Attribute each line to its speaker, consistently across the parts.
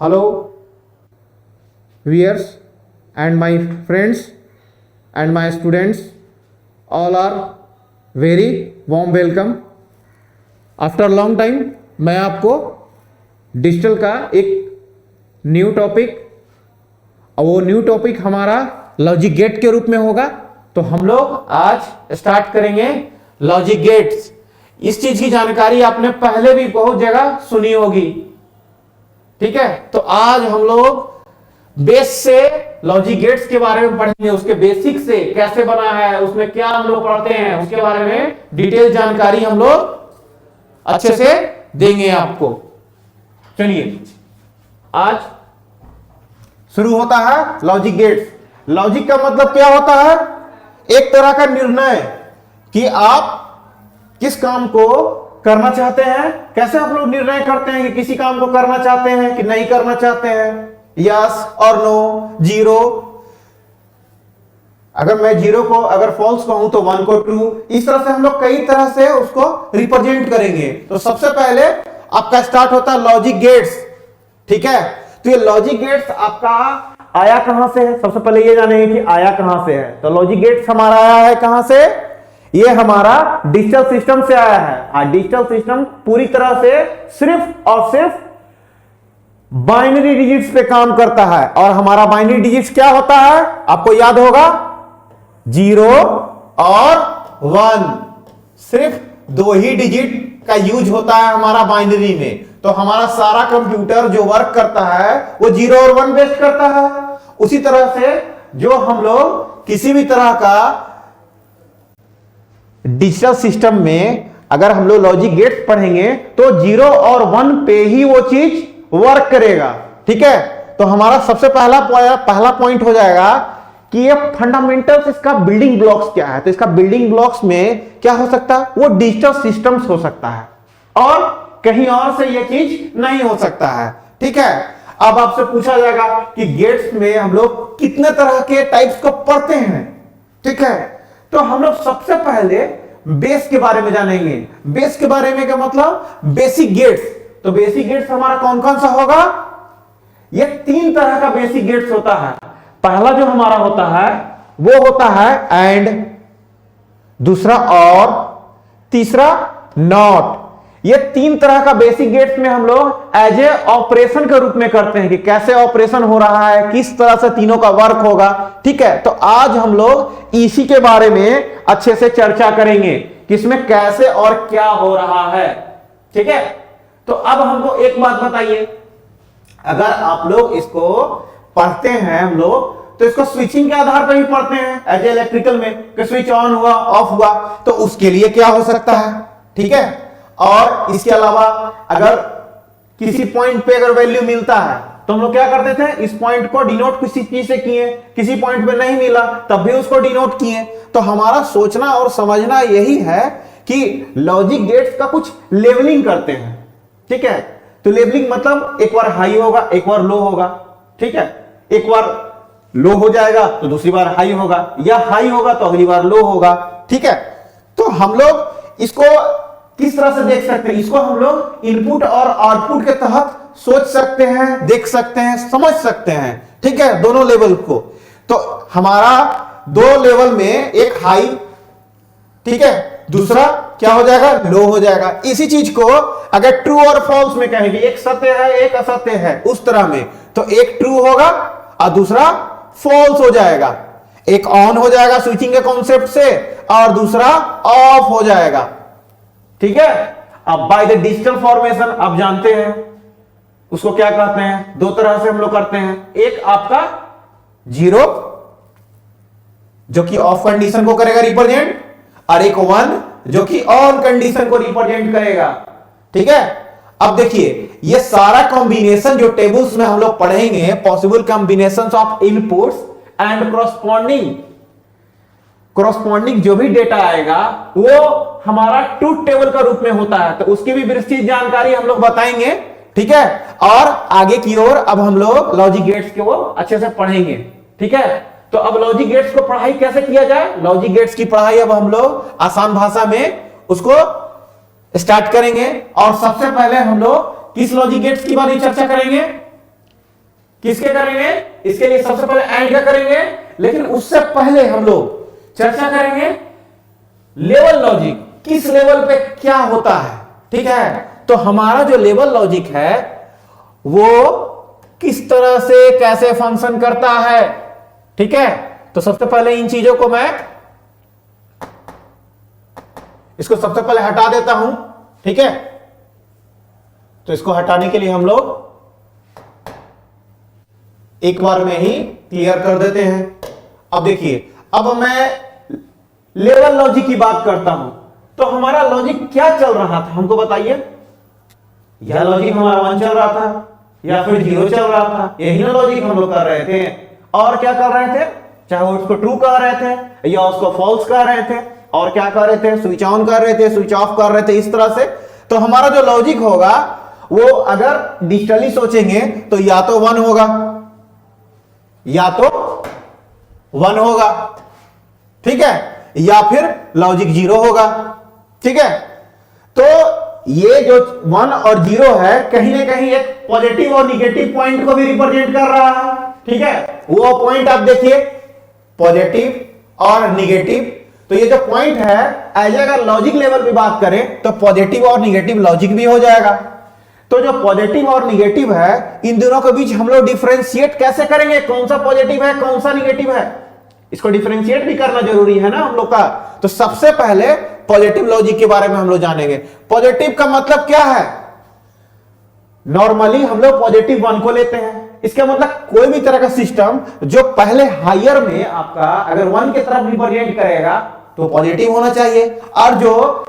Speaker 1: Hello, viewers and my friends and my students, all are very warm welcome. After long time मैं आपको digital का एक new topic और वो new topic हमारा लॉजिक गेट के रूप में होगा। तो हम लोग आज स्टार्ट करेंगे लॉजिक गेट्स। इस चीज की जानकारी आपने पहले भी बहुत जगह सुनी होगी, ठीक है। तो आज हम लोग बेस से लॉजिक गेट्स के बारे में पढ़ेंगे, उसके बेसिक से कैसे बना है, उसमें क्या हम लोग पढ़ते हैं, उसके बारे में डिटेल जानकारी हम लोग अच्छे से देंगे आपको। चलिए आज शुरू होता है लॉजिक गेट्स। लॉजिक का मतलब क्या होता है? एक तरह का निर्णय कि आप किस काम को करना चाहते हैं। कैसे आप लोग निर्णय करते हैं कि किसी काम को करना चाहते हैं कि नहीं करना चाहते हैं, यस और नो, जीरो। अगर मैं जीरो को अगर फॉल्स कहूं तो वन को ट्रू। इस तरह से हम लोग कई तरह से उसको रिप्रेजेंट करेंगे। तो सबसे पहले आपका स्टार्ट होता है लॉजिक गेट्स, ठीक है। तो ये लॉजिक गेट्स आपका आया कहां से है? सबसे पहले ये जानेंगे कि आया कहां से है। तो लॉजिक गेट्स हमारा आया है कहां से? ये हमारा डिजिटल सिस्टम से आया है। डिजिटल सिस्टम पूरी तरह से सिर्फ और सिर्फ बाइनरी डिजिट्स पे काम करता है। और हमारा बाइनरी डिजिट्स क्या होता है? आपको याद होगा, 0 और 1। सिर्फ दो ही डिजिट का यूज होता है हमारा बाइनरी में। तो हमारा सारा कंप्यूटर जो वर्क करता है वो 0 और 1 बेस्ड करता है। उसी तरह से जो हम लोग किसी भी तरह का डिजिटल सिस्टम में अगर हम लोग लॉजिक गेट्स पढ़ेंगे तो 0 और 1 पे ही वो चीज वर्क करेगा, ठीक है। तो हमारा सबसे पहला पॉइंट हो जाएगा कि ये फंडामेंटल्स, इसका बिल्डिंग ब्लॉक्स क्या है। तो इसका बिल्डिंग ब्लॉक्स में क्या हो सकता है? वो डिजिटल सिस्टम्स हो सकता है और कहीं और से ये चीज नहीं हो सकता है, ठीक है। अब आपसे पूछा जाएगा कि गेट्स में हम लोग कितने तरह के टाइप्स को पढ़ते हैं, ठीक है। तो हम लोग सबसे पहले बेस के बारे में जानेंगे। बेस के बारे में क्या मतलब? Basic gates. तो बेसिक गेट्स हमारा कौन कौन सा होगा? ये 3 तरह का बेसिक गेट्स होता है। पहला जो हमारा होता है वो होता है एंड, दूसरा और, तीसरा नॉट। ये 3 तरह का बेसिक गेट्स में हम लोग एज ए ऑपरेशन के रूप में करते हैं कि कैसे ऑपरेशन हो रहा है, किस तरह से तीनों का वर्क होगा, ठीक है। तो आज हम लोग इसी के बारे में अच्छे से चर्चा करेंगे कि इसमें कैसे और क्या हो रहा है, ठीक है। तो अब हमको एक बात बताइए, अगर आप लोग इसको पढ़ते हैं हम लोग तो इसको स्विचिंग के आधार पर ही पढ़ते हैं एज ए इलेक्ट्रिकल में कि स्विच ऑन हुआ ऑफ हुआ। तो उसके लिए क्या हो सकता है, ठीक है। और इसके अलावा अगर किसी पॉइंट पे अगर वैल्यू मिलता है तो हम लोग क्या करते थे? इस पॉइंट को डिनोट किसी चीज से किए, किसी पॉइंट पे नहीं मिला तब भी उसको डिनोट किए। तो हमारा सोचना और समझना यही है कि लॉजिक गेट्स का कुछ लेवलिंग करते हैं, ठीक है। तो लेवलिंग मतलब एक बार हाई होगा, एक बार लो होगा, ठीक है। एक बार लो हो जाएगा तो दूसरी बार हाई होगा, या हाई होगा तो अगली बार लो होगा, ठीक है। तो हम लोग इसको किस तरह से देख सकते हैं? इसको हम लोग इनपुट और आउटपुट के तहत सोच सकते हैं, देख सकते हैं, समझ सकते हैं, ठीक है, दोनों लेवल को। तो हमारा 2 लेवल में एक हाई, ठीक है, दूसरा क्या हो जाएगा? लो हो जाएगा। इसी चीज को अगर ट्रू और फॉल्स में कहेंगे, एक सत्य है एक असत्य है, उस तरह में, तो एक ट्रू होगा और दूसरा फॉल्स हो जाएगा। एक ऑन हो जाएगा स्विचिंग के कॉन्सेप्ट से और दूसरा ऑफ हो जाएगा, ठीक है। अब बाय द डिजिटल फॉर्मेशन आप जानते हैं उसको क्या कहते हैं? 2 तरह से हम लोग करते हैं। एक आपका 0 जो कि ऑफ कंडीशन को करेगा रिप्रेजेंट, और एक 1 जो कि ऑन कंडीशन को रिप्रेजेंट करेगा, ठीक है। अब देखिए ये सारा कॉम्बिनेशन जो टेबल्स में हम लोग पढ़ेंगे, possible combinations of inputs and corresponding जो भी डेटा आएगा वो हमारा ट्रूथ टेबल का रूप में होता है। तो उसकी भी विस्तृत जानकारी हम लोग बताएंगे, ठीक है। और आगे की ओर अब हम लोग लॉजिक गेट्स को अच्छे से पढ़ेंगे, ठीक है। तो अब लॉजिक गेट्स को पढ़ाई कैसे किया जाए? लॉजिक गेट्स की पढ़ाई अब हम लोग आसान भाषा में उसको स्टार्ट करेंगे। और सबसे पहले हम लोग किस लॉजिक गेट्स की बारे में चर्चा करेंगे? किसके करेंगे? इसके लिए सबसे पहले एंड का करेंगे, लेकिन उससे पहले हम लोग चर्चा करेंगे लेवल लॉजिक, किस लेवल पे क्या होता है। ठीक है, तो हमारा जो लेवल लॉजिक है वो किस तरह से कैसे फंक्शन करता है। ठीक है, तो सबसे पहले इन चीजों को मैं इसको सबसे पहले हटा देता हूं। ठीक है, तो इसको हटाने के लिए हम लोग एक बार में ही क्लियर कर देते हैं। अब देखिए, अब मैं लेवल लॉजिक की बात करता हूं, तो हमारा लॉजिक क्या चल रहा था हमको बताइए। या लॉजिक हमारा 1 चल रहा था या फिर 0 चल रहा था, यही ना लॉजिक हम लोग कर रहे थे। और क्या कर रहे थे, चाहे वो उसको ट्रू कह रहे थे या उसको फॉल्स कह रहे थे, और क्या कर रहे थे, स्विच ऑन कर रहे थे, स्विच ऑफ कर रहे थे, इस तरह से। तो हमारा जो लॉजिक होगा वो अगर डिजिटली सोचेंगे तो या तो 1 होगा या तो 1 होगा, ठीक है, या फिर लॉजिक 0 होगा। ठीक है, तो ये जो 1 और 0 है कहीं ना कहीं एक पॉजिटिव और निगेटिव पॉइंट को भी रिप्रेजेंट कर रहा है। ठीक है, वो पॉइंट आप देखिए, पॉजिटिव और निगेटिव। तो ये जो पॉइंट है, एज अगर लॉजिक लेवल पे बात करें तो पॉजिटिव और निगेटिव लॉजिक भी हो जाएगा। तो जो पॉजिटिव और निगेटिव है, इन दोनों के बीच हम लोग डिफरेंशिएट कैसे करेंगे, कौन सा पॉजिटिव है कौन सा निगेटिव है, इसको डिफरेंशिएट भी करना जरूरी है ना हम लोग का। तो सबसे पहले पॉजिटिव लॉजिक के बारे में हम लोग जानेंगे। पॉजिटिव का मतलब क्या है? नॉर्मली हम लोग पॉजिटिव 1 को लेते हैं। इसका मतलब कोई भी तरह का सिस्टम जो पहले हायर में आपका अगर 1 की तरफ रिप्रेजेंट करेगा तो पॉजिटिव होना चाहिए, और जो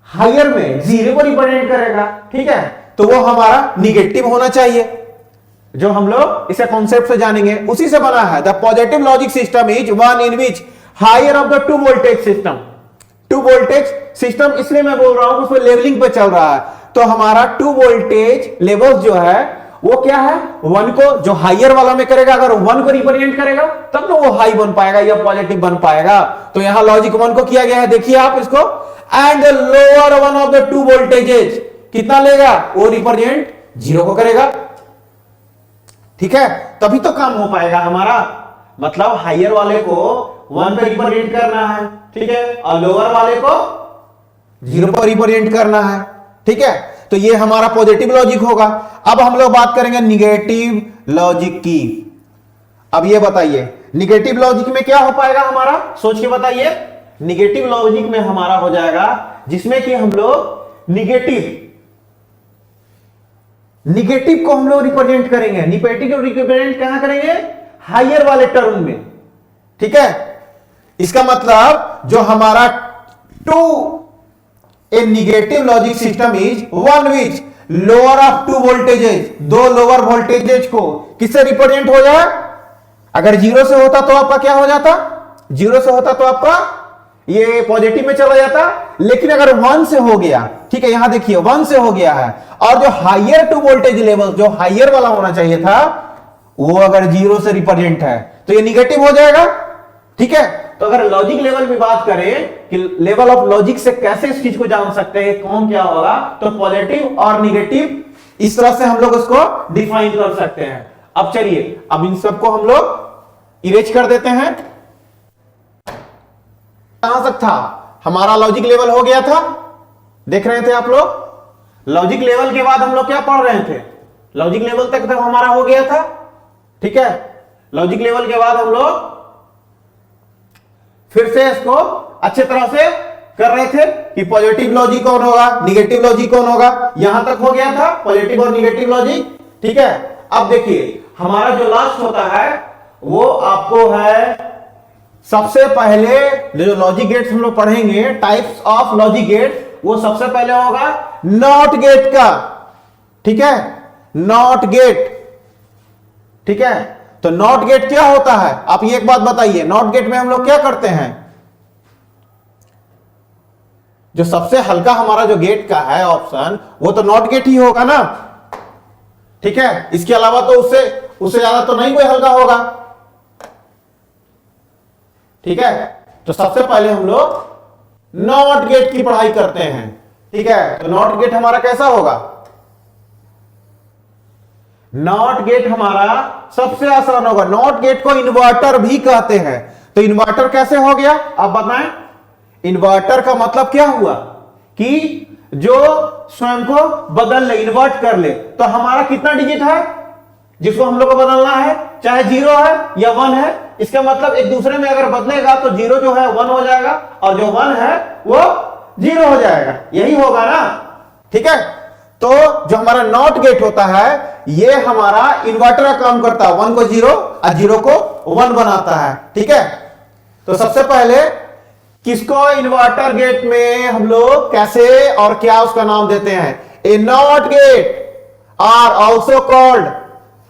Speaker 1: हायर में 0 को रिप्रेजेंट करेगा, ठीक है, तो वो हमारा निगेटिव होना चाहिए। जो हम लोग इसे कॉन्सेप्ट से जानेंगे उसी से बना है। The positive logic system is one in which higher of the 2 voltage system. 2 voltage system इसलिए मैं बोल रहा हूं उसमें लेवलिंग पे चल रहा है। तो हमारा 2 वोल्टेज लेवल जो है वो क्या है, 1 को जो हायर वाला में करेगा, अगर 1 को रिप्रेजेंट करेगा तब ना वो हाई बन पाएगा या पॉजिटिव बन पाएगा। तो यहां लॉजिक 1 को किया गया है, देखिए आप इसको, and the lower one of the 2 voltages कितना लेगा, वो रिप्रेजेंट 0 को करेगा। ठीक है, तभी तो काम हो पाएगा हमारा। मतलब हायर वाले को 1 पे रिप्रेजेंट करना है, ठीक है, और लोअर वाले को 0 पर रिप्रेजेंट करना है। ठीक है, तो ये हमारा पॉजिटिव लॉजिक होगा। अब हम लोग बात करेंगे निगेटिव लॉजिक की। अब ये बताइए निगेटिव लॉजिक में क्या हो पाएगा हमारा, सोच के बताइए। निगेटिव लॉजिक में हमारा हो जाएगा जिसमें कि हम लोग निगेटिव को हम लोग रिप्रेजेंट करेंगे। निगेटिव को रिप्रेजेंट कहां करेंगे, हायर वाले टर्म में। ठीक है, इसका मतलब जो हमारा 2 a negative logic system is one which lower of 2 voltages, 2 lower voltages को किससे रिप्रेजेंट हो जाए। अगर 0 से होता तो आपका क्या हो जाता, 0 से होता तो आपका ये पॉजिटिव में चला जाता। लेकिन अगर 1 से हो गया, ठीक है, यहां देखिए 1 से हो गया है, और जो हायर 2 वोल्टेज लेवल जो हायर वाला होना चाहिए था वो अगर 0 से रिप्रेजेंट है तो ये निगेटिव हो जाएगा। ठीक है, तो अगर लॉजिक लेवल में बात करें कि लेवल ऑफ लॉजिक से कैसे इस चीज को जान सकते हैं कौन क्या होगा, तो पॉजिटिव और निगेटिव इस तरह से हम लोग उसको डिफाइन कर सकते हैं। अब चलिए, अब इन सबको हम लोग इरेज कर देते हैं। कहां तक था हमारा लॉजिक लेवल हो गया था, देख रहे थे आप लोग। लॉजिक लेवल के बाद हम लोग क्या पढ़ रहे थे, लॉजिक लेवल तक तो हमारा हो गया था। ठीक है, लॉजिक लेवल के बाद हम लोग फिर से इसको अच्छे तरह से कर रहे थे कि पॉजिटिव लॉजिक कौन होगा, निगेटिव लॉजिक कौन होगा, यहां तक हो गया था पॉजिटिव और निगेटिव लॉजिक। ठीक है, अब देखिए हमारा जो लास्ट होता है वो आपको है, सबसे पहले जो लॉजिक गेट्स हम लोग पढ़ेंगे, टाइप्स ऑफ लॉजिक गेट्स, वो सबसे पहले होगा नॉट गेट का। ठीक है, नॉट गेट। ठीक है, तो नॉट गेट क्या होता है, आप ये एक बात बताइए, नॉट गेट में हम लोग क्या करते हैं, जो सबसे हल्का हमारा जो गेट का है ऑप्शन वो तो नॉट गेट ही होगा ना। ठीक है, इसके अलावा तो उससे ज्यादा तो नहीं कोई हल्का होगा। ठीक है, तो सबसे पहले हम लोग नॉट गेट की पढ़ाई करते हैं। ठीक है, तो नॉट गेट हमारा कैसा होगा, नॉट गेट हमारा सबसे आसान होगा। नॉट गेट को इन्वर्टर भी कहते हैं। तो इन्वर्टर कैसे हो गया आप बताएं। इन्वर्टर का मतलब क्या हुआ कि जो स्वयं को बदल ले, इन्वर्ट कर ले। तो हमारा कितना डिजिट है जिसको हम लोग को बदलना है, चाहे 0 है या 1 है, इसका मतलब एक दूसरे में अगर बदलेगा तो 0 जो है 1 हो जाएगा और जो 1 है वो 0 हो जाएगा। यही होगा ना, ठीक है। तो जो हमारा नॉट गेट होता है ये हमारा इन्वर्टर का काम करता है, 1 को 0 और 0 को 1 बनाता है, ठीक है। तो सबसे पहले किसको इन्वर्टर गेट में हम लोग कैसे और क्या उसका नाम देते हैं। A NOT gate are also called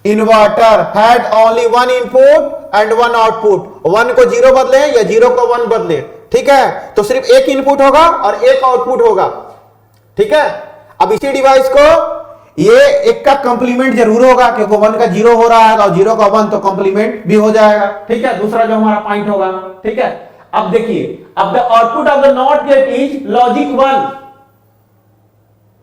Speaker 1: inverter had only 1 input and 1 output. 1 को 0 बदले या 0 को 1 बदले, ठीक है। तो सिर्फ एक इनपुट होगा और एक आउटपुट होगा, ठीक है। अब इसी डिवाइस को ये एक का कंप्लीमेंट जरूर होगा क्योंकि 1 का 0 हो रहा है और 0 का 1 तो कंप्लीमेंट भी हो जाएगा, ठीक है। दूसरा जो हमारा पॉइंट होगा, ठीक है। अब देखिए, अब the output of the not gate is logic 1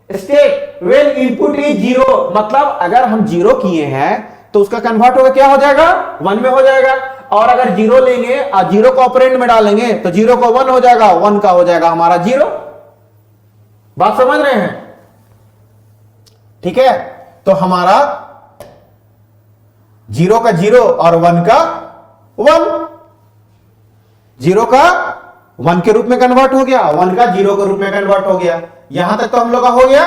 Speaker 1: state when input is 0। मतलब अगर हम 0 किए हैं तो उसका कन्वर्ट होगा क्या हो जाएगा 1 में हो जाएगा। और अगर 0 लेंगे और 0 को ऑपरेंड में डालेंगे तो 0 को 1 हो जाएगा, 1 का हो जाएगा हमारा 0। बात समझ रहे हैं, ठीक है। तो हमारा 0 का 0 और 1 का 1, 0 का 1 के रूप में कन्वर्ट हो गया, 1 का 0 के रूप में कन्वर्ट हो गया। यहां तक तो हम लोग का हो गया।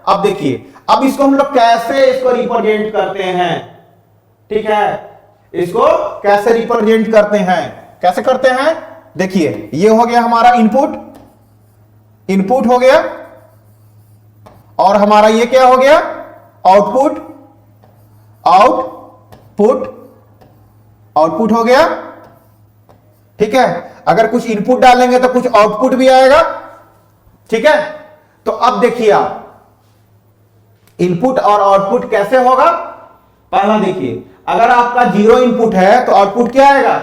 Speaker 1: अब देखिए, अब इसको हम लोग कैसे इसको रिप्रेजेंट करते हैं, ठीक है। इसको कैसे रिप्रेजेंट करते हैं, कैसे करते हैं देखिए। ये हो गया हमारा इनपुट, इनपुट हो गया और हमारा ये क्या हो गया आउटपुट, आउटपुट, आउटपुट हो गया, ठीक है। अगर कुछ इनपुट डालेंगे तो कुछ आउटपुट भी आएगा, ठीक है। तो अब देखिए आप इनपुट और आउटपुट कैसे होगा। पहला देखिए, अगर आपका 0 इनपुट है तो आउटपुट क्या आएगा,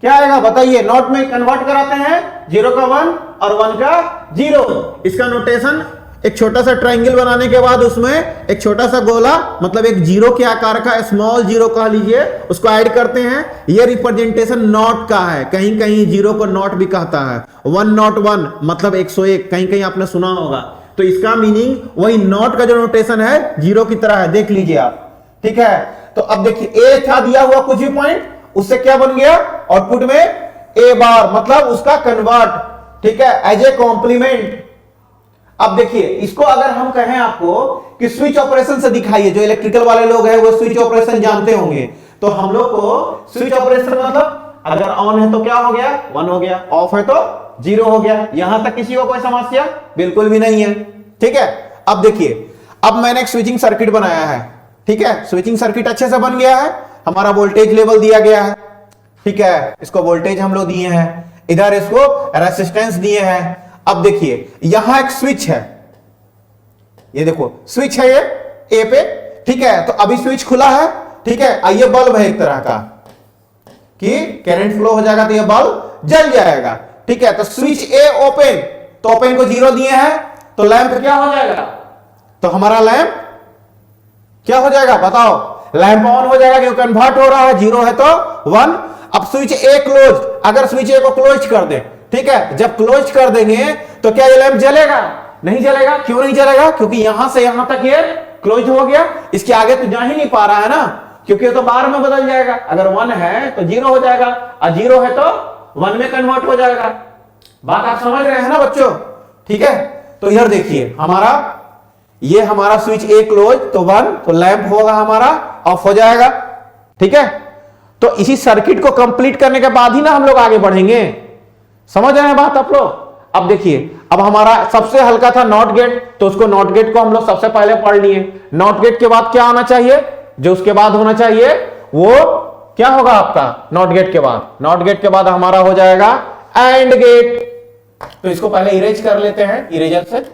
Speaker 1: क्या आएगा बताइए। नॉट में कन्वर्ट कराते हैं 0 का 1 और 1 का 0। इसका नोटेशन एक छोटा सा ट्रायंगल बनाने के बाद उसमें एक छोटा सा गोला, मतलब एक 0 के आकार का स्मॉल 0 कह लीजिए, उसको ऐड करते हैं। यह रिप्रेजेंटेशन नॉट का है। कहीं कहीं 0 को नॉट भी कहता है। 1 नॉट 1 मतलब 101, कहीं कहीं आपने सुना होगा। तो इसका मीनिंग वही नॉट का जो नोटेशन है 0 की तरह है, देख लीजिए आप, ठीक है। तो अब देखिए ए था दिया हुआ कुछ भी पॉइंट, उससे क्या बन गया आउटपुट में ए बार, मतलब उसका कन्वर्ट, ठीक है, एज ए कॉम्प्लीमेंट। अब देखिए, इसको अगर हम कहें आपको कि स्विच ऑपरेशन से दिखाइए, जो इलेक्ट्रिकल वाले लोग हैं वो स्विच ऑपरेशन जानते होंगे, तो हम लोग को स्विच ऑपरेशन मतलब अगर ऑन है तो क्या हो गया 1 हो गया, ऑफ है तो 0 हो गया। यहां तक किसी को कोई समस्या बिल्कुल भी नहीं है, ठीक है। अब देखिए, अब मैंने एक स्विचिंग सर्किट बनाया है, ठीक है। स्विचिंग सर्किट अच्छे से बन गया है, हमारा वोल्टेज लेवल दिया गया है, ठीक है। इसको वोल्टेज हम लोग दिए हैं, इधर इसको रेसिस्टेंस दिए हैं। अब देखिए, यहां एक स्विच है, ये देखो स्विच है ये ए पे, ठीक है। तो अभी स्विच खुला है, ठीक है। ये बल्ब है एक तरह का कि करंट फ्लो हो जाएगा तो ये बल्ब जल जाएगा, ठीक है। तो स्विच ए ओपन, तो ओपन को 0 दिए हैं तो लैंप क्या हो जाएगा, तो हमारा लैंप क्या हो जाएगा बताओ, लैंप ऑन हो जाएगा क्योंकि कन्वर्ट हो रहा है, 0 है तो 1। अब स्विच ए क्लोज, अगर स्विच ए को क्लोज कर दे, ठीक है, जब क्लोज कर देंगे तो क्या ये लैंप जलेगा, नहीं जलेगा। क्यों नहीं जलेगा, क्योंकि यहां से यहां तक ये क्लोज हो गया, इसके आगे तो जा ही नहीं पा रहा है ना, क्योंकि ये तो बार में बदल जाएगा। अगर 1 है तो 0 हो जाएगा और 0 है तो 1 में कन्वर्ट हो जाएगा। बात आप समझ रहे हैं ना बच्चों, ठीक है। तो इधर देखिए, हमारा ये हमारा स्विच ए क्लोज तो 1, तो लैंप होगा हमारा ऑफ हो जाएगा, ठीक है। तो इसी सर्किट को कंप्लीट करने के बाद ही ना हम लोग आगे बढ़ेंगे, समझ रहे हैं बात आप लोग। अब देखिए, अब हमारा सबसे हल्का था नॉट गेट, तो उसको नॉट गेट को हम लोग सबसे पहले पढ़ लिए। नॉट गेट के बाद क्या आना चाहिए, जो उसके बाद होना चाहिए वो क्या होगा आपका नॉट गेट के बाद, नॉट गेट के बाद हमारा हो जाएगा एंड गेट। तो इसको पहले इरेज कर लेते हैं, इरेजर से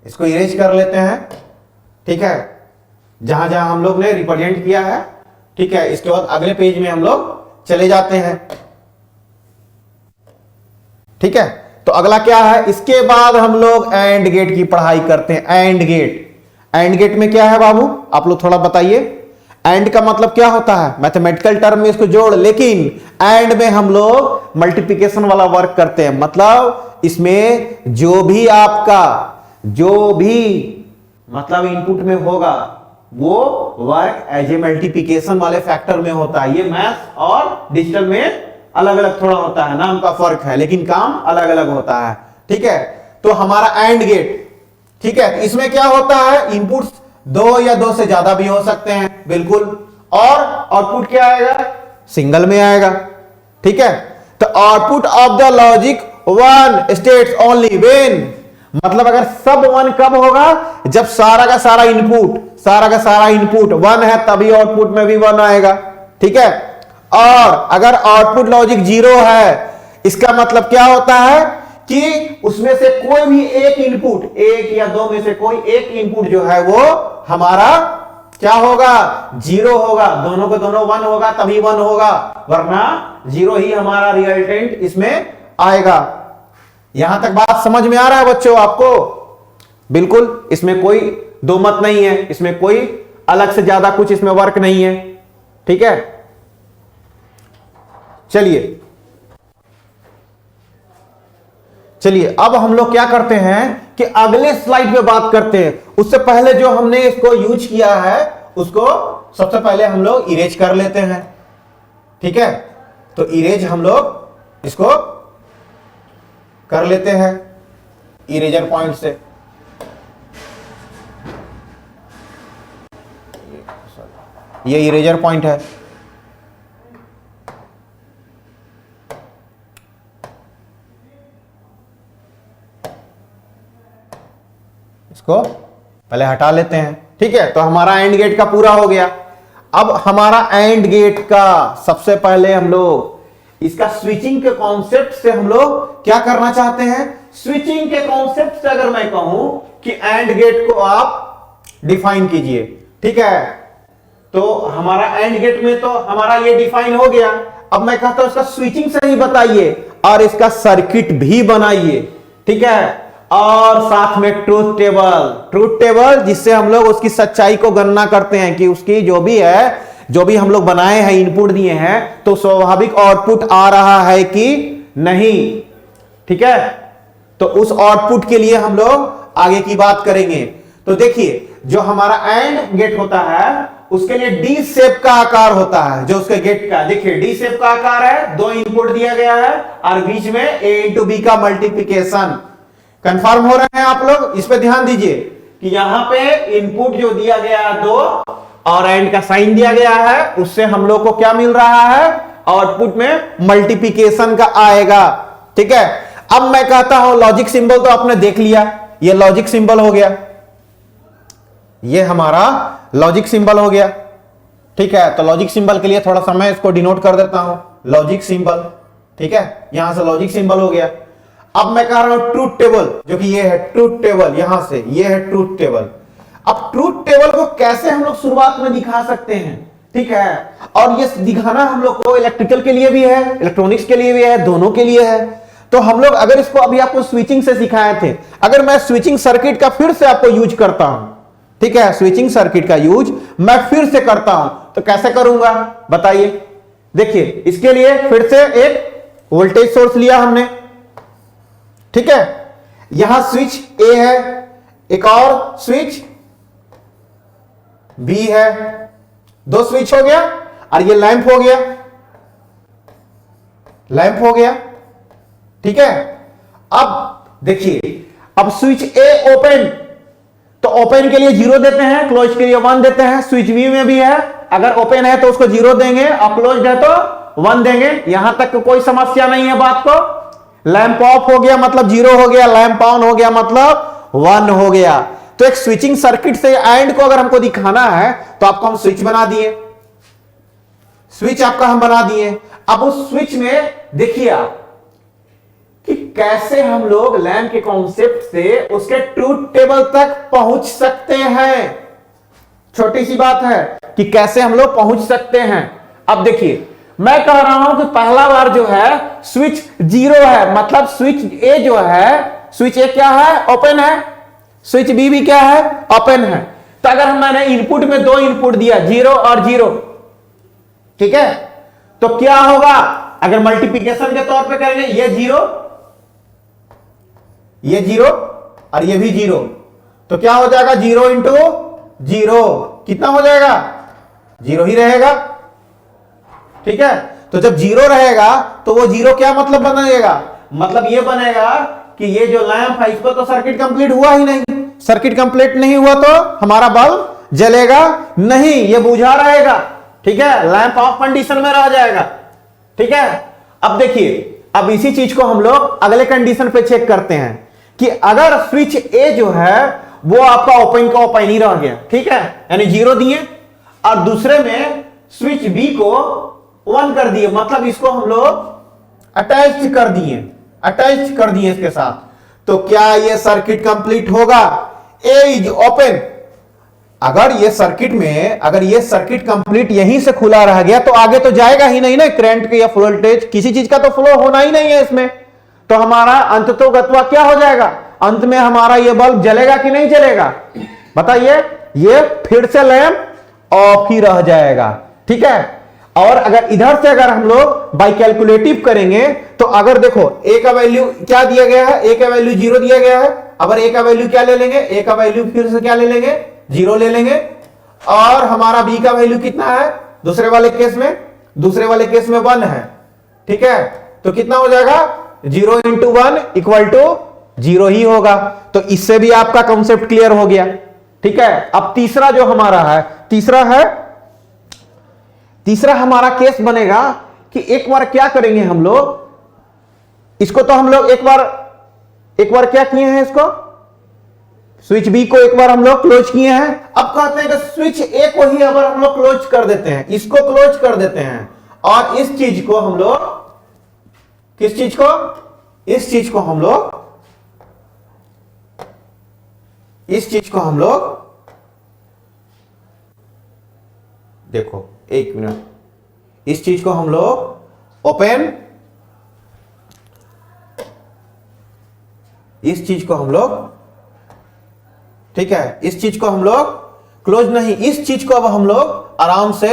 Speaker 1: इसको इरेज कर लेते हैं, ठीक है, जहां जहां हम लोग ने रिप्रेजेंट किया है, ठीक है। इसके बाद अगले पेज में हम लोग चले जाते हैं, ठीक है। तो अगला क्या है, इसके बाद हम लोग एंड गेट की पढ़ाई करते हैं। एंड गेट, एंड गेट में क्या है बाबू, आप लोग थोड़ा बताइए। एंड का मतलब क्या होता है, मैथमेटिकल टर्म में इसको जोड़, लेकिन एंड में हम लोग मल्टीप्लिकेशन वाला वर्क करते हैं। मतलब इसमें जो भी आपका मतलब इनपुट में होगा वो वर्क एज ए मल्टीप्लिकेशन वाले फैक्टर में होता है। ये मैथ और डिजिटल में अलग अलग थोड़ा होता है, नाम का फर्क है लेकिन काम अलग अलग होता है। ठीक है, तो हमारा एंड गेट, ठीक है, इसमें क्या होता है, इनपुट्स 2 या 2 से ज्यादा भी हो सकते हैं, बिल्कुल, और आउटपुट क्या आएगा, सिंगल में आएगा। ठीक है, तो output of the logic 1 states only when, मतलब अगर सब 1 कब होगा, जब सारा का सारा इनपुट 1 है, तभी आउटपुट में भी 1 आएगा। ठीक है, और अगर आउटपुट लॉजिक 0 है, इसका मतलब क्या होता है कि उसमें से कोई भी एक इनपुट, 1 या 2 में से कोई एक इनपुट जो है वो हमारा क्या होगा, 0 होगा। दोनों को दोनों 1 होगा तभी 1 होगा, वरना 0 ही हमारा रिजल्टेंट इसमें आएगा। यहां तक बात समझ में आ रहा है बच्चों आपको? बिल्कुल, इसमें कोई दो मत नहीं है, इसमें कोई अलग से ज्यादा कुछ इसमें वर्क नहीं है। ठीक है, चलिए अब हम लोग क्या करते हैं कि अगले स्लाइड पे बात करते हैं। उससे पहले जो हमने इसको यूज किया है उसको सबसे पहले हम लोग इरेज कर लेते हैं। ठीक है, तो इरेज हम लोग इसको कर लेते हैं इरेजर पॉइंट से। ये इरेजर पॉइंट है, इसको पहले हटा लेते हैं। ठीक है, तो हमारा एंड गेट का पूरा हो गया। अब हमारा एंड गेट का सबसे पहले हम लोग इसका स्विचिंग के कॉन्सेप्ट से हम लोग क्या करना चाहते हैं। स्विचिंग के कॉन्सेप्ट से अगर मैं कहूं कि एंड गेट को आप डिफाइन कीजिए, ठीक है, तो हमारा एंड गेट में तो हमारा ये डिफाइन हो गया। अब मैं कहता हूं इसका स्विचिंग से ही बताइए और इसका सर्किट भी बनाइए। ठीक है, और साथ में ट्रूथ टेबल जिससे हम लोग उसकी सच्चाई को गणना करते हैं कि उसकी जो भी हम लोग बनाए हैं, इनपुट दिए हैं, तो स्वाभाविक आउटपुट आ रहा है कि नहीं। ठीक है, तो उस आउटपुट के लिए हम लोग आगे की बात करेंगे। तो देखिए, जो हमारा एंड गेट होता है उसके लिए डी शेप का आकार होता है, जो उसके गेट का, देखिए डी शेप का आकार है, 2 इनपुट दिया गया है और बीच में a इंटू बी का मल्टीप्लीकेशन। कंफर्म हो रहे हैं आप लोग? इस पे ध्यान दीजिए कि यहां पे इनपुट जो दिया गया है 2 और एंड का साइन दिया गया है, उससे हम लोग को क्या मिल रहा है, आउटपुट में मल्टीप्लिकेशन का आएगा। ठीक है, अब मैं कहता हूं लॉजिक सिंबल तो आपने देख लिया, ये लॉजिक सिंबल हो गया, ये हमारा लॉजिक सिंबल हो गया। ठीक है, तो लॉजिक सिंबल के लिए थोड़ा सा मैं इसको डिनोट कर देता हूं, लॉजिक सिंबल। ठीक है, यहां से लॉजिक सिंबल हो गया। अब मैं कह रहा हूं ट्रूथ टेबल, जो कि ये है ट्रूथ टेबल, यहां से ये है ट्रूथ टेबल। अब ट्रूथ टेबल को कैसे हम लोग शुरुआत में दिखा सकते हैं? ठीक है, और ये दिखाना हम लोग को इलेक्ट्रिकल के लिए भी है, इलेक्ट्रॉनिक्स के लिए भी है, दोनों के लिए है। तो हम लोग अगर इसको अभी आपको स्विचिंग से सिखाए थे, अगर मैं स्विचिंग सर्किट का फिर से आपको यूज करता हूं, ठीक है, स्विचिंग सर्किट का यूज मैं फिर से करता हूं, तो कैसे करूंगा बताइए। देखिए, इसके लिए फिर से एक वोल्टेज सोर्स लिया हमने। ठीक है, यहां स्विच ए है, एक और स्विच बी है, 2 स्विच हो गया, और ये लैंप हो गया, लैंप हो गया। ठीक है, अब देखिए, अब स्विच ए ओपन, तो ओपन के लिए 0 देते हैं, क्लोज के लिए 1 देते हैं। स्विच बी में भी है, अगर ओपन है तो उसको 0 देंगे और क्लोज है तो 1 देंगे। यहां तक कोई समस्या नहीं है बात को। लैंप ऑफ हो गया मतलब 0 हो गया, लैंप ऑन हो गया मतलब 1 हो गया। तो एक स्विचिंग सर्किट से एंड को अगर हमको दिखाना है तो आपको हम स्विच बना दिए, स्विच आपका हम बना दिए। अब उस स्विच में देखिए आप कि कैसे हम लोग लैंप के कॉन्सेप्ट से उसके ट्रूथ टेबल तक पहुंच सकते हैं। छोटी सी बात है कि कैसे हम लोग पहुंच सकते हैं। अब देखिए, मैं कह रहा हूं कि पहला बार जो है स्विच 0 है, मतलब स्विच ए जो है, स्विच ए क्या है, ओपन है, स्विच बी भी क्या है, ओपन है। तो अगर मैंने इनपुट में दो इनपुट दिया 0 और 0, ठीक है, तो क्या होगा? अगर मल्टीप्लिकेशन के तौर पे करेंगे, ये 0, ये 0 और ये भी 0, तो क्या हो जाएगा? 0 इंटू 0 कितना हो जाएगा? 0 ही रहेगा, ठीक है। तो जब 0 रहेगा तो वो 0 क्या मतलब बनेगा? मतलब ये बनेगा कि ये जो लैंप है इसको तो सर्किट कंप्लीट हुआ ही नहीं। सर्किट कंप्लीट नहीं हुआ तो हमारा बल्ब जलेगा नहीं, ये बुझा रहेगा, ठीक है, लैंप ऑफ कंडीशन में रह जाएगा, ठीक है। अब देखिए, अब इसी चीज को हम लोग अगले कंडीशन पे चेक करते हैं कि अगर स्विच ए जो है वो आपका ओपन का ओपन ही रह गया, ठीक है, यानी 0 दिए और दूसरे में स्विच बी को 1 कर दिए, मतलब इसको हम लोग अटैच कर दिए इसके साथ, तो क्या ये सर्किट कंप्लीट होगा? ए इज ओपन। अगर ये सर्किट कंप्लीट यहीं से खुला रह गया तो आगे तो जाएगा ही नहीं ना, करंट या वोल्टेज किसी चीज का तो फ्लो होना ही नहीं है इसमें, तो हमारा अंततोगत्वा क्या हो जाएगा? अंत में हमारा ये बल्ब जलेगा कि नहीं जलेगा? बताइए, ये फिर से लैंप ऑफ ही रह जाएगा, ठीक है। और अगर इधर से अगर हम लोग बाई कैलकुलेटिव करेंगे तो अगर देखो ए का वैल्यू क्या दिया गया है? ए का वैल्यू 0 दिया गया है। अगर ए का वैल्यू क्या ले लेंगे? ए का वैल्यू फिर से क्या ले लेंगे? 0 ले लेंगे। और हमारा बी का वैल्यू कितना है दूसरे वाले केस में? दूसरे वाले केस में 1 है, ठीक है, तो कितना हो जाएगा? 0 इंटू 1 इक्वल टू 0 ही होगा। तो इससे भी आपका कॉन्सेप्ट क्लियर हो गया, ठीक है। अब तीसरा जो हमारा है, तीसरा हमारा केस बनेगा कि एक बार क्या करेंगे हम लोग, इसको तो हम लोग एक बार क्या किए हैं, इसको स्विच बी को एक बार हम लोग क्लोज किए हैं। अब कहते हैं कि स्विच ए को ही अगर हम लोग क्लोज कर देते हैं, इसको क्लोज कर देते हैं और इस चीज को हम लोग, किस चीज को? इस चीज को हम लोग देखो, एक मिनट, इस चीज को हम लोग ओपन, इस चीज को हम लोग, ठीक है, इस चीज को हम लोग क्लोज नहीं, इस चीज को अब हम लोग आराम से,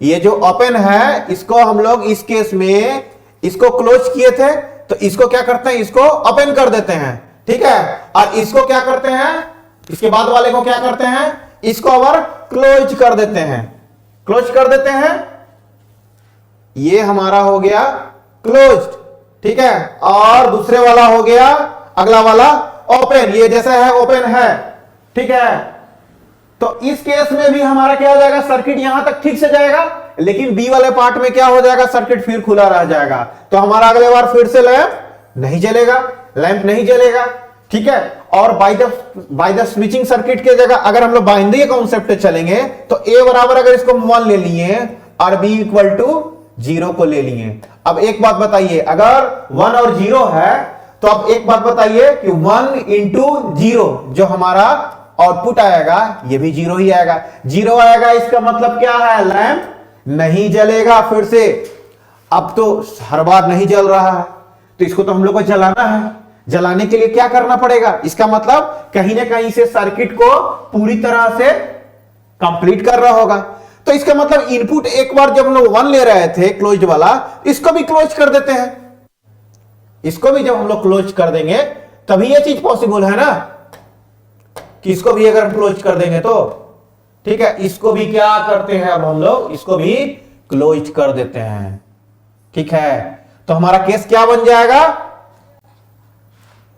Speaker 1: ये जो ओपन है इसको हम लोग इस केस में इसको क्लोज किए थे, तो इसको क्या करते हैं? इसको ओपन कर देते हैं, ठीक है। और इसको क्या करते हैं? इसके बाद वाले को क्या करते हैं? इसको और क्लोज कर देते हैं, ये हमारा हो गया क्लोज्ड, ठीक है। और दूसरे वाला हो गया, अगला वाला ओपन, ये जैसा है ओपन है, ठीक है। तो इस केस में भी हमारा क्या हो जाएगा? सर्किट यहां तक ठीक से जाएगा, लेकिन बी वाले पार्ट में क्या हो जाएगा? सर्किट फिर खुला रह जाएगा, तो हमारा अगले बार फिर से लैंप नहीं जलेगा, ठीक है। और बाय द स्विचिंग सर्किट के जगह अगर हम लोग बाइनरी कॉन्सेप्ट पे चलेंगे तो ए बराबर अगर इसको 1 ले लिए और बी इक्वल टू 0 को ले लिए। अब एक बात बताइए, अगर 1 और 0 है तो अब एक बात बताइए कि 1 इंटू 0 जो हमारा आउटपुट आएगा ये भी 0 ही आएगा। 0 आएगा, इसका मतलब क्या है? लैंप नहीं जलेगा फिर से। अब तो हर बार नहीं जल रहा है, तो इसको तो हम लोग को जलाना है। जलाने के लिए क्या करना पड़ेगा? इसका मतलब कहीं ना कहीं से सर्किट को पूरी तरह से कंप्लीट कर रहा होगा। तो इसका मतलब इनपुट एक बार जब हम लोग 1 ले रहे थे क्लोज्ड वाला, इसको भी क्लोज कर देते हैं। इसको भी जब हम लोग क्लोज कर देंगे तभी ये चीज पॉसिबल है ना, कि इसको भी अगर क्लोज कर देंगे तो, ठीक है। इसको भी क्या करते हैं? अब हम लोग इसको भी क्लोज कर देते हैं, ठीक है। तो हमारा केस क्या बन जाएगा?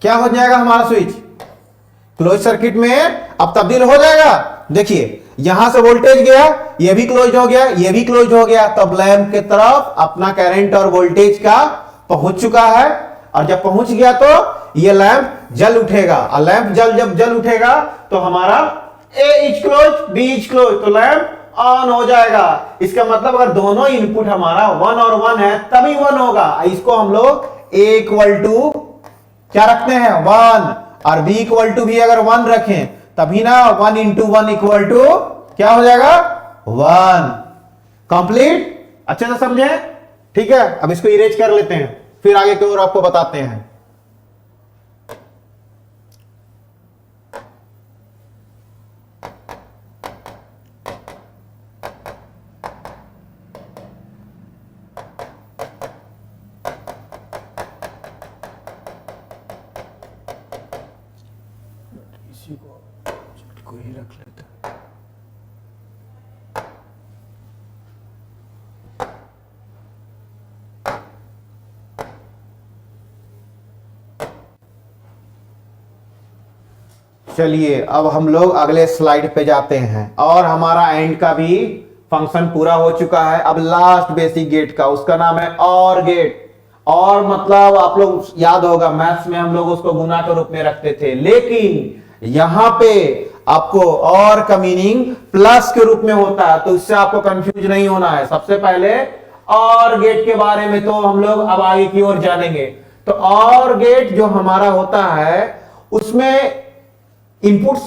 Speaker 1: क्या हो जाएगा? हमारा स्विच क्लोज सर्किट में अब तब्दील हो जाएगा। देखिए यहां से वोल्टेज गया, ये भी क्लोज हो गया, ये भी क्लोज हो गया, तब लैंप के तरफ अपना करंट और वोल्टेज का पहुंच चुका है। और जब पहुंच गया तो ये लैंप जल उठेगा, और लैंप जब जल उठेगा तो हमारा A is close, B is close, तो लैंप ऑन हो जाएगा। इसका मतलब अगर दोनों इनपुट हमारा 1 और 1 है तभी 1 होगा। इसको हम लोग ए इक्वल टू क्या रखते हैं? 1, और बी इक्वल टू भी अगर 1 रखें तभी ना 1 इंटू 1 इक्वल टू क्या हो जाएगा? 1। कंप्लीट? अच्छे से समझे? ठीक है। अब इसको इरेज कर लेते हैं, फिर आगे की ओर आपको बताते हैं। को ही रख लेते हैं। चलिए अब हम लोग अगले स्लाइड पे जाते हैं और हमारा एंड का भी फंक्शन पूरा हो चुका है। अब लास्ट बेसिक गेट का, उसका नाम है और गेट। और मतलब आप लोग याद होगा मैथ्स में हम लोग उसको गुना के रूप में रखते थे, लेकिन यहां पे आपको और का मीनिंग प्लस के रूप में होता है, तो इससे आपको कंफ्यूज नहीं होना है। सबसे पहले और गेट के बारे में तो हम लोग अब आगे की ओर जानेंगे। तो और गेट जो हमारा होता है उसमें इनपुट्स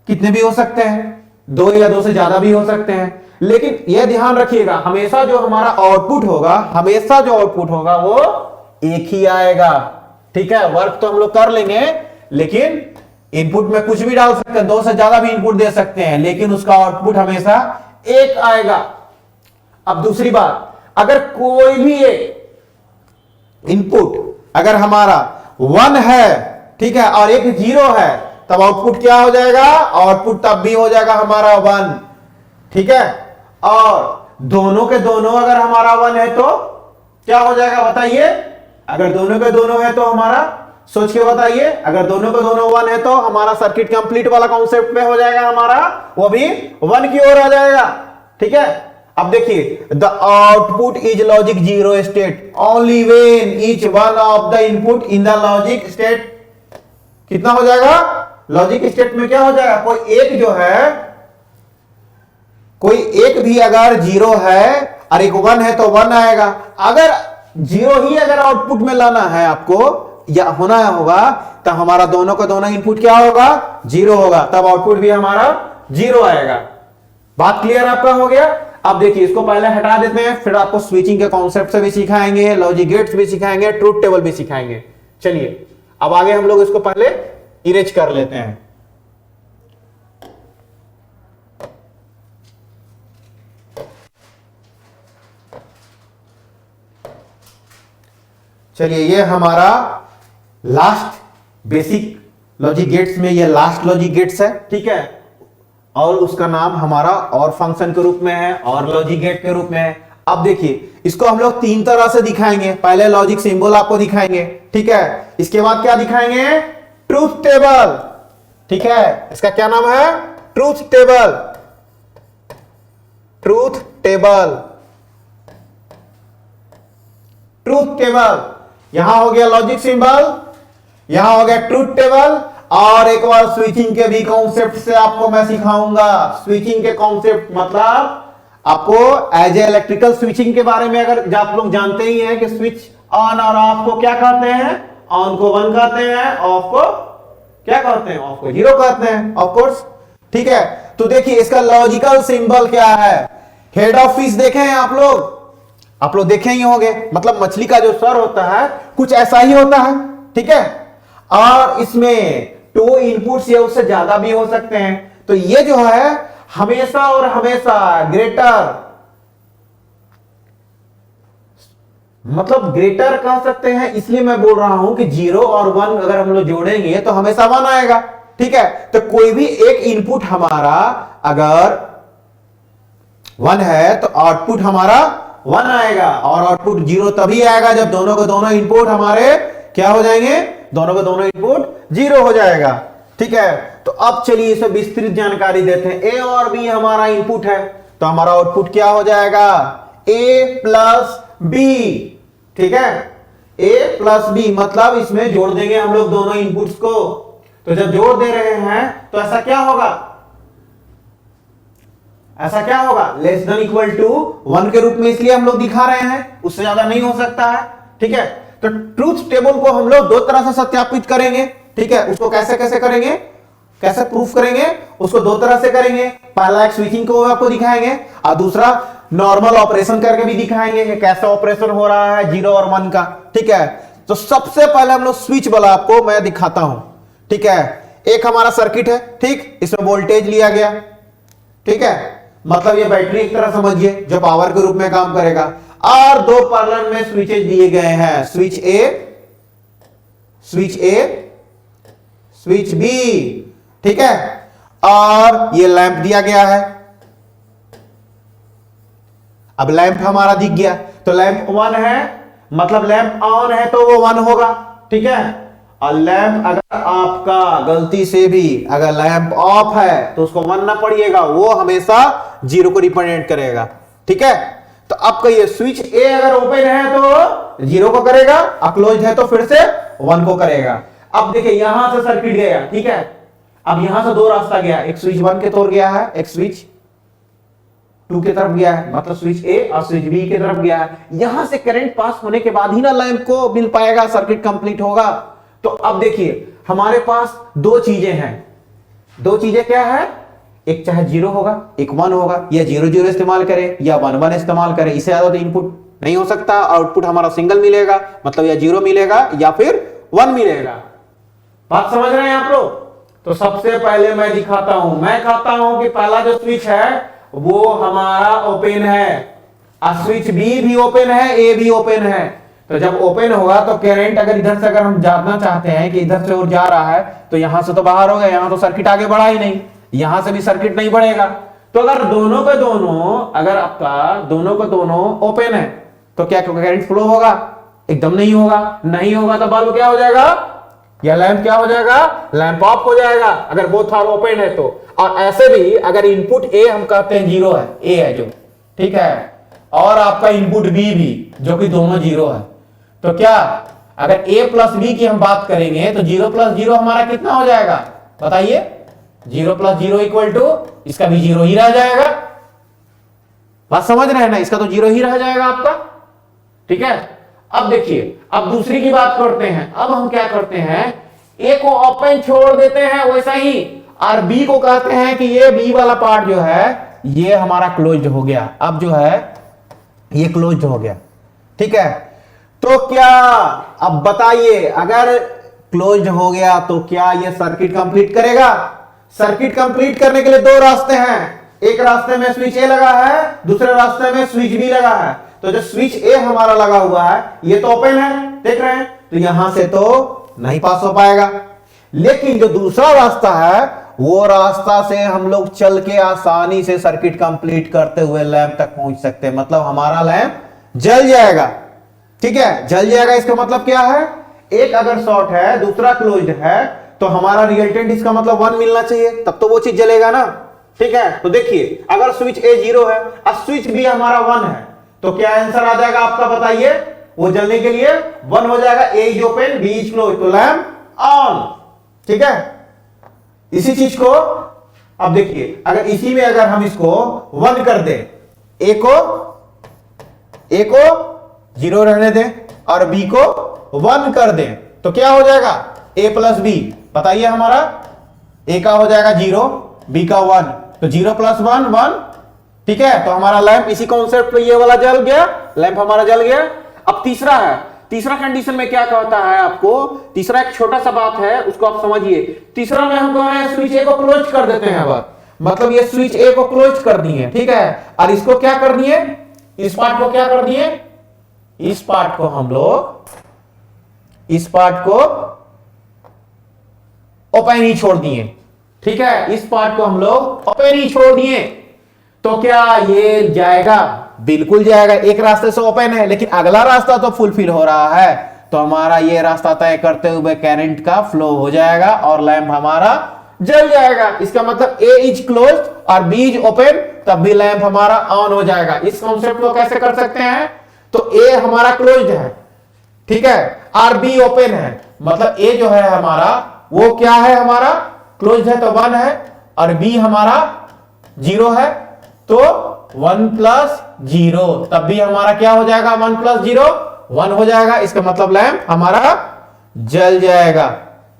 Speaker 1: कितने भी हो सकते हैं, 2 या 2 से ज्यादा भी हो सकते हैं, लेकिन यह ध्यान रखिएगा हमेशा जो हमारा आउटपुट होगा, हमेशा जो आउटपुट होगा वो एक ही आएगा। ठीक है, वर्क तो हम लोग कर लेंगे, लेकिन इनपुट में कुछ भी डाल सकते हैं, 2 से ज्यादा भी इनपुट दे सकते हैं, लेकिन उसका आउटपुट हमेशा एक आएगा। अब दूसरी बात, अगर कोई भी एक इनपुट अगर हमारा 1 है, ठीक है, और एक 0 है, तब आउटपुट क्या हो जाएगा? आउटपुट तब भी हो जाएगा हमारा 1। ठीक है, और दोनों के दोनों अगर हमारा 1 है तो क्या हो जाएगा बताइए? अगर दोनों के दोनों है तो हमारा, सोच के बताइए, अगर दोनों के दोनों 1 है तो हमारा सर्किट कंप्लीट वाला कॉन्सेप्ट पे हो जाएगा, हमारा वो भी 1 की ओर आ जाएगा। ठीक है, अब देखिए, the output is logic 0 state only when each one of the input in the logic state कितना हो जाएगा? लॉजिक स्टेट में क्या हो जाएगा? कोई एक जो है, कोई एक भी अगर 0 है और एक 1 है तो 1 आएगा। अगर 0 ही अगर आउटपुट में लाना है आपको या होना होगा, तो हमारा दोनों का दोनों इनपुट क्या होगा? 0 होगा, तब आउटपुट भी हमारा 0 आएगा। बात क्लियर आपका हो गया? अब देखिए, इसको पहले हटा देते हैं, फिर आपको स्विचिंग के कॉन्सेप्ट से भी सिखाएंगे, लॉजिक गेट्स भी सिखाएंगे, ट्रूथ टेबल भी सिखाएंगे। चलिए अब आगे हम लोग इसको पहले इरेज कर लेते हैं। चलिए, ये हमारा लास्ट बेसिक लॉजिक गेट्स में ये लास्ट लॉजिक गेट्स है। ठीक है, और उसका नाम हमारा और फंक्शन के रूप में है, और लॉजिक गेट के रूप में है। अब देखिए, इसको हम लोग 3 तरह से दिखाएंगे। पहले लॉजिक सिंबल आपको दिखाएंगे, ठीक है, इसके बाद क्या दिखाएंगे? Truth table. ठीक है, इसका क्या नाम है? Truth table. Truth table, truth table. यहां हो गया लॉजिक सिंबल, यहां हो गया ट्रूथ टेबल, और एक बार स्विचिंग के भी कॉन्सेप्ट से आपको मैं सिखाऊंगा। स्विचिंग के कॉन्सेप्ट मतलब आपको एज ए इलेक्ट्रिकल स्विचिंग के बारे में, अगर आप लोग जानते ही हैं कि स्विच ऑन और ऑफ को क्या कहते हैं? ऑन को 1 कहते हैं, ऑफ को क्या कहते हैं? ऑफ को 0 कहते हैं, ऑफ कोर्स। ठीक है, तो देखिए इसका लॉजिकल सिंबल क्या है? हेड ऑफ फिश देखे हैं आप लोग देखे ही होंगे, मतलब मछली का जो सर होता है कुछ ऐसा ही होता है। ठीक है, और इसमें 2 इनपुट्स या उससे ज्यादा भी हो सकते हैं। तो ये जो है हमेशा और हमेशा ग्रेटर, मतलब ग्रेटर कह सकते हैं, इसलिए मैं बोल रहा हूं कि 0 और 1 अगर हम लोग जोड़ेंगे तो हमेशा 1 आएगा। ठीक है, तो कोई भी एक इनपुट हमारा अगर 1 है तो आउटपुट हमारा 1 आएगा, और आउटपुट 0 तभी आएगा जब दोनों के दोनों इनपुट हमारे क्या हो जाएंगे? दोनों के दोनों इनपुट 0 हो जाएगा। ठीक है, तो अब चलिए इसे विस्तृत जानकारी देते हैं। ए और बी हमारा इनपुट है, तो हमारा आउटपुट क्या हो जाएगा? ए प्लस बी। ठीक है, ए प्लस बी मतलब इसमें जोड़ देंगे हम लोग दोनों इनपुट्स को। तो जब जोड़ दे रहे हैं तो ऐसा क्या होगा? ऐसा क्या होगा? लेस देन इक्वल टू 1 के रूप में इसलिए हम लोग दिखा रहे हैं, उससे ज्यादा नहीं हो सकता है। ठीक है, तो ट्रूथ टेबल को हम लोग 2 तरह से सत्यापित करेंगे। ठीक है, उसको कैसे कैसे करेंगे, कैसे प्रूफ करेंगे? उसको 2 तरह से करेंगे। पहला एक स्विचिंग को आपको दिखाएंगे, और दूसरा नॉर्मल ऑपरेशन करके भी दिखाएंगे कि कैसे ऑपरेशन हो रहा है 0 और 1 का। ठीक है, तो सबसे पहले हम लोग स्विच वाला आपको मैं दिखाता हूं। ठीक है, एक हमारा सर्किट है, ठीक, इसमें वोल्टेज लिया गया। ठीक है, मतलब ये बैटरी एक तरह समझिए जो पावर के रूप में काम करेगा, और 2 पैरेलल में स्विचेज दिए गए हैं, स्विच ए, स्विच बी। ठीक है, और ये लैंप दिया गया है। अब लैंप हमारा दिख गया, तो लैंप 1 है, मतलब लैंप ऑन है तो वो 1 होगा, ठीक है। और लैंप अगर आपका गलती से भी अगर लैंप ऑफ है तो उसको 1 ना पढ़िएगा, वो हमेशा 0 को रिप्रेजेंट करेगा, ठीक है। तो अब कहिए स्विच ए अगर ओपन है तो 0 को करेगा, और क्लोज है तो फिर से 1 को करेगा। अब देखिए यहां से सर्किट गया, ठीक है। अब यहां से 2 रास्ता गया, एक स्विच 1 के तौर गया है, एक स्विच 2 की तरफ गया है, मतलब स्विच ए और स्विच बी की तरफ गया है। यहां से करंट पास होने के बाद ही ना लैंप को मिल पाएगा, सर्किट कंप्लीट होगा। तो अब देखिए हमारे पास 2 चीजें हैं, 2 चीजें क्या है, एक चाहे 0 होगा, एक 1 होगा, या 0 0 इस्तेमाल करें या 1 1 इस्तेमाल करें, इससे ज्यादा तो इनपुट नहीं हो सकता। आउटपुट हमारा सिंगल मिलेगा, मतलब या 0 मिलेगा या फिर 1 मिलेगा। बात समझ रहे हैं आप लोग? तो सबसे पहले मैं दिखाता हूं, मैं कहता हूं कि पहला जो स्विच है वो हमारा ओपन है, और स्विच बी भी ओपन है, ए भी ओपन है। तो जब ओपन होगा तो करंट अगर इधर से अगर हम जानना चाहते हैं कि इधर से और जा रहा है, तो यहां से तो बाहर हो गया, यहां तो सर्किट आगे बढ़ा ही नहीं, यहां से भी सर्किट नहीं बढ़ेगा। तो अगर दोनों के दोनों, अगर आपका दोनों को दोनों ओपन है तो क्या करंट फ्लो होगा? एकदम नहीं होगा। नहीं होगा तो बल्ब क्या हो जाएगा, या लैंप क्या हो जाएगा, लैंप ऑफ हो जाएगा अगर बोथ आर ओपन है तो। और ऐसे भी अगर इनपुट ए हम कहते हैं 0 है, ए है जो, ठीक है, और आपका इनपुट बी भी जो कि दोनों 0 है, तो क्या अगर a प्लस बी की हम बात करेंगे तो 0 प्लस 0 हमारा कितना हो जाएगा बताइए? 0 प्लस 0 इक्वल टू, इसका भी 0 ही रह जाएगा। बात समझ रहे हैं ना, इसका तो 0 ही रह जाएगा आपका, ठीक है। अब देखिए, अब दूसरी की बात करते हैं। अब हम क्या करते हैं, ए को ओपन छोड़ देते हैं वैसा ही, और बी को कहते हैं कि ये बी वाला पार्ट जो है ये हमारा क्लोज्ड हो गया। अब जो है ये क्लोज्ड हो गया, ठीक है। तो क्या, अब बताइए, अगर क्लोज्ड हो गया तो क्या ये सर्किट कंप्लीट करेगा? सर्किट कंप्लीट करने के लिए 2 रास्ते हैं, एक रास्ते में स्विच ए लगा है, दूसरे रास्ते में स्विच बी लगा है। तो जो स्विच ए हमारा लगा हुआ है ये तो ओपन है, देख रहे हैं, तो यहां से तो नहीं पास हो पाएगा। लेकिन जो दूसरा रास्ता है वो रास्ता से हम लोग चल के आसानी से सर्किट कंप्लीट करते हुए लैंप तक पहुंच सकते हैं, मतलब हमारा लैंप जल जाएगा, ठीक है, जल जाएगा। इसका मतलब क्या है, एक अगर शॉर्ट है दूसरा क्लोज्ड है तो हमारा रिजल्टेंट इसका मतलब 1 मिलना चाहिए, तब तो वो चीज जलेगा ना, ठीक है। तो देखिए अगर स्विच ए 0 है और स्विच बी हमारा 1 है तो क्या आंसर आ जाएगा आपका बताइए? वो जलने के लिए 1 हो जाएगा, A is open B is close, तो लैंप ऑन, ठीक है। इसी चीज को अब देखिए, अगर इसी में अगर हम इसको 1 कर दें, ए को 0 रहने दें और बी को 1 कर दें, तो क्या हो जाएगा, a प्लस बी, बताइए हमारा, a का हो जाएगा 0, b का 1, तो 0 प्लस 1 1, ठीक है। तो हमारा लैंप इसी कॉन्सेप्ट पे ये वाला जल गया, लैंप हमारा जल गया। अब तीसरा है, तीसरा कंडीशन में क्या कहता है आपको, तीसरा एक छोटा सा बात है उसको आप समझिए। तीसरा में हम कह रहे हैं स्विच ए को क्लोज कर देते हैं, अब मतलब ये स्विच ए को क्लोज कर दिए, ठीक है, और इसको क्या कर दिए, इस पार्ट को क्या कर दिए, इस पार्ट को हम लोग, इस पार्ट को ओपन ही छोड़ दिए, ठीक है, इस पार्ट को हम लोग ओपन ही छोड़ दिए। तो क्या ये जाएगा? बिल्कुल जाएगा। एक रास्ते से ओपन है लेकिन अगला रास्ता तो फुलफिल हो रहा है, तो हमारा ये रास्ता तय करते हुए करंट का फ्लो हो जाएगा और लैंप हमारा जल जाएगा। इसका मतलब ए इज क्लोज और बी इज ओपन, तब भी लैंप हमारा ऑन हो जाएगा। इस कॉन्सेप्ट को कैसे कर सकते हैं, तो ए हमारा क्लोज्ड है, ठीक है, और बी ओपन है, मतलब ए जो है हमारा वो क्या है, हमारा क्लोज्ड है तो 1 है, और बी हमारा 0 है तो 1 प्लस 0, तब भी हमारा क्या हो जाएगा, 1 प्लस 0 1 हो जाएगा। इसका मतलब लैंप हमारा जल जाएगा,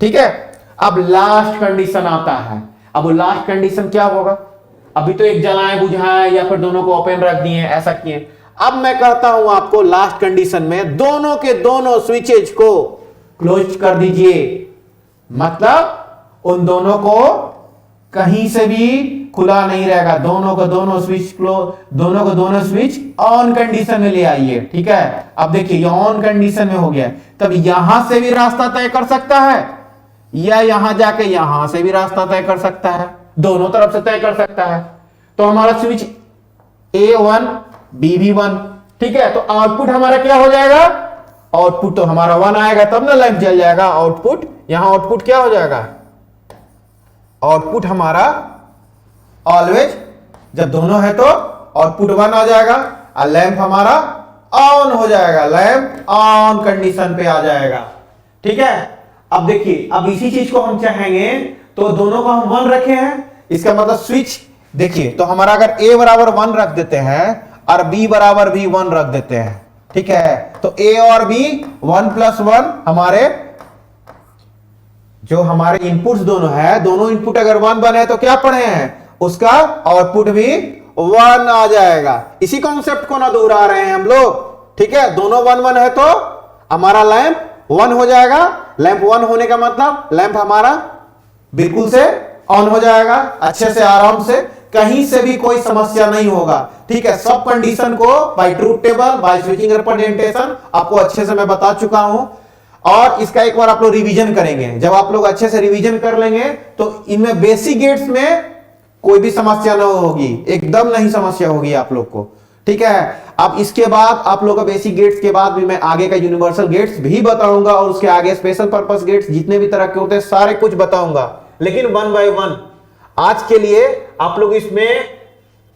Speaker 1: ठीक है। अब लास्ट कंडीशन आता है। अब वो लास्ट कंडीशन क्या होगा, अभी तो एक जलाए बुझाए या फिर दोनों को ओपन रख दिए, ऐसा किए। अब मैं कहता हूं आपको लास्ट कंडीशन में दोनों के दोनों स्विचेज को क्लोज कर दीजिए, मतलब उन दोनों को कहीं से भी खुला नहीं रहेगा, दोनों को दोनों स्विच दोनों को दोनों स्विच ऑन कंडीशन में ले आइए, ठीक है। अब देखिए ये ऑन कंडीशन में हो गया, तब यहां से भी रास्ता तय कर सकता है, या यहां जाके यहां से भी रास्ता तय कर सकता है, दोनों तरफ से तय कर सकता है। तो हमारा स्विच A1 B1, ठीक है। तो आउटपुट हमारा क्या हो जाएगा, आउटपुट तो हमारा 1 आएगा, तब ना लैंप जल जाएगा। आउटपुट यहां आउटपुट क्या हो जाएगा, आउटपुट हमारा ऑलवेज जब दोनों है तो आउटपुट 1 आ जाएगा और लैंप हमारा ऑन हो जाएगा, लैंप ऑन कंडीशन पे आ जाएगा, ठीक है। अब देखिए, अब इसी चीज को हम चाहेंगे तो दोनों को हम 1 रखे हैं, इसका मतलब स्विच देखिए, तो हमारा अगर A बराबर 1 रख देते हैं और B बराबर भी 1 रख देते हैं, ठीक है। तो A और B 1+1 हमारे जो हमारे इनपुट्स दोनों है, दोनों इनपुट अगर 1 बने तो क्या पढ़े हैं, उसका आउटपुट भी 1 आ जाएगा। इसी कॉन्सेप्ट को ना दोहरा रहे हैं हम लोग, ठीक है। दोनों 1 1 है तो हमारा लैंप 1 हो जाएगा। लैंप 1 होने का मतलब लैंप हमारा बिल्कुल से ऑन हो जाएगा, अच्छे से आराम से, कहीं से भी कोई समस्या नहीं होगा, ठीक है। सब कंडीशन को by truth table, by switching representation आपको अच्छे से मैं बता चुका हूं। और इसका एक बार आप लोग रिवीजन करेंगे। जब आप लोग अच्छे से रिवीजन कर लेंगे तो इनमें बेसिक गेट्स में कोई भी समस्या ना होगी, एकदम नहीं समस्या होगी आप लोग को, ठीक है। अब इसके बाद आप लोग का बेसिक गेट्स के बाद भी मैं आगे का यूनिवर्सल गेट्स भी बताऊंगा और उसके आगे स्पेशल पर्पस गेट्स जितने भी तरह के होते हैं सारे कुछ बताऊंगा, लेकिन 1 बाय 1। आज के लिए आप लोग इसमें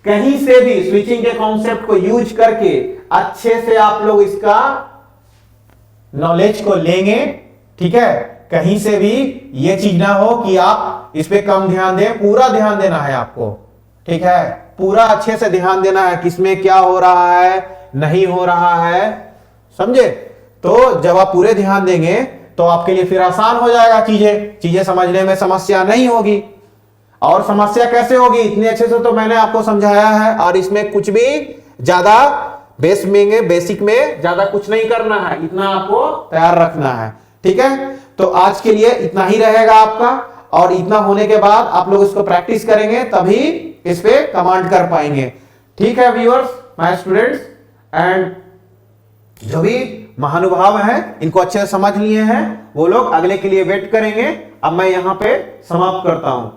Speaker 1: कहीं से भी स्विचिंग के कॉन्सेप्ट को यूज करके अच्छे से आप लोग इसका नॉलेज को लेंगे, ठीक है। कहीं से भी ये चीज ना हो कि आप इस पे कम ध्यान दें, पूरा ध्यान देना है आपको, ठीक है। पूरा अच्छे से ध्यान देना है किसमें क्या हो रहा है, नहीं हो रहा है, समझे। तो जब आप पूरे ध्यान देंगे तो आपके लिए फिर आसान हो जाएगा, चीजें समझने में समस्या नहीं होगी। और समस्या कैसे होगी, इतने अच्छे से तो मैंने आपको समझाया है, और इसमें कुछ भी ज्यादा बेसिक में ज्यादा कुछ नहीं करना है, इतना आपको तैयार रखना है, ठीक है। तो आज के लिए इतना ही रहेगा आपका, और इतना होने के बाद आप लोग इसको प्रैक्टिस करेंगे तभी इस पे कमांड कर पाएंगे, ठीक है व्यूअर्स, माय स्टूडेंट्स। एंड जो भी महानुभाव हैं इनको अच्छे से समझ लिए हैं वो लोग अगले के लिए वेट करेंगे। अब मैं यहां पे समाप्त करता हूं।